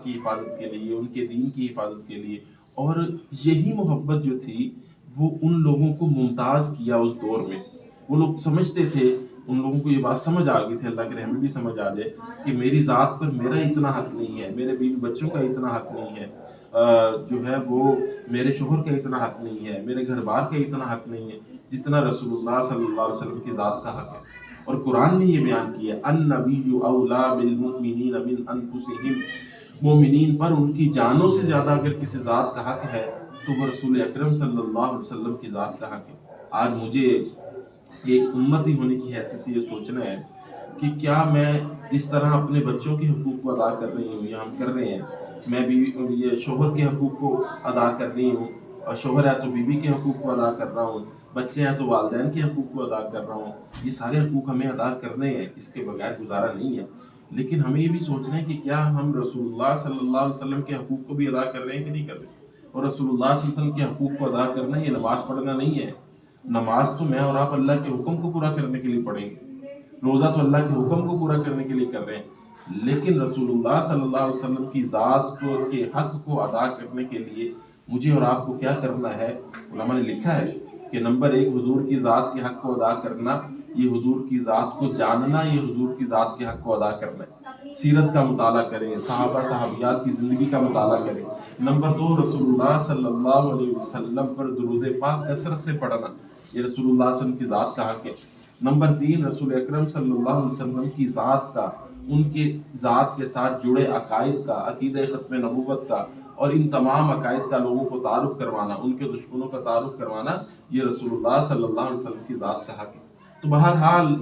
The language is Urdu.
ذات کی حفاظت کے لیے، ان کے دین کی حفاظت کے لیے. اور یہی محبت جو تھی وہ ان لوگوں کو ممتاز کیا اس دور میں. وہ لوگ سمجھتے تھے، ان لوگوں کو یہ بات سمجھ آ گئی تھی، اللہ کے رحم بھی سمجھ آ جائے کہ میری ذات پر میرا اتنا حق نہیں ہے، میرے بیوی بچوں کا اتنا حق نہیں ہے، جو ہے وہ میرے شوہر کا اتنا حق نہیں ہے، میرے گھر بار کا اتنا حق نہیں ہے جتنا رسول اللہ صلی اللہ علیہ وسلم کی ذات کا حق ہے. اور قرآن نے یہ بیان کیا النبی اولا بالمؤمنین من انفسہم، مومنین پر ان کی جانوں سے زیادہ اگر کسی ذات کا حق ہے تو وہ رسول اکرم صلی اللہ علیہ وسلم کی ذات کا حق ہے. آج مجھے ایک امتی ہونے کی حیثیت سے یہ سوچنا ہے کہ کیا میں جس طرح اپنے بچوں کے حقوق کو ادا کر رہی ہوں یا ہم کر رہے ہیں، میں بھی یہ شوہر کے حقوق کو ادا کر رہی ہوں، اور شوہر ہے تو بیوی کے حقوق کو ادا کر رہا ہوں، بچے ہیں تو والدین کے حقوق کو ادا کر رہا ہوں. یہ سارے حقوق ہمیں ادا کرنے ہیں، اس کے بغیر گزارا نہیں ہے. لیکن ہمیں یہ بھی سوچنا ہے کہ کیا ہم رسول اللہ صلی اللہ علیہ وسلم کے حقوق کو بھی ادا کر رہے ہیں کہ نہیں کر رہے. اور رسول اللہ صلی اللہ علیہ وسلم کے حقوق کو ادا کرنا یہ نماز پڑھنا نہیں ہے. نماز تو میں اور آپ اللہ کے حکم کو پورا کرنے کے لیے پڑھیں گے، روزہ تو اللہ کے حکم کو پورا کرنے کے لیے کر رہے ہیں. لیکن رسول اللہ صلی اللہ علیہ وسلم کی ذات کے حق کو ادا کرنے کے لیے مجھے اور آپ کو کیا کرنا ہے؟ علماء نے لکھا ہے کہ نمبر ایک، حضور کی ذات کے حق کو ادا کرنا، یہ حضور کی ذات کو جاننا، یہ حضور کی ذات کے حق کو ادا کرنا ہے. سیرت کا مطالعہ کریں، صحابہ صحابیات کی زندگی کا مطالعہ کریں. نمبر دو، رسول اللہ صلی اللہ علیہ وسلم پر درود پاک کثرت سے پڑھنا، یہ رسول اللہ صلی اللہ علیہ وسلم کی ذات کا حق ہے. نمبر تین، رسول اکرم صلی اللہ علیہ وسلم کی ذات کا، ان کے ذات کے ساتھ جڑے عقائد کا، عقیدہ ختم نبوت کا اور ان تمام عقائد کا لوگوں کو تعارف کروانا، ان کے دشمنوں کا تعارف کروانا، یہ رسول اللہ صلی اللہ علیہ وسلم کی ذات کا حق ہے. تو بہرحال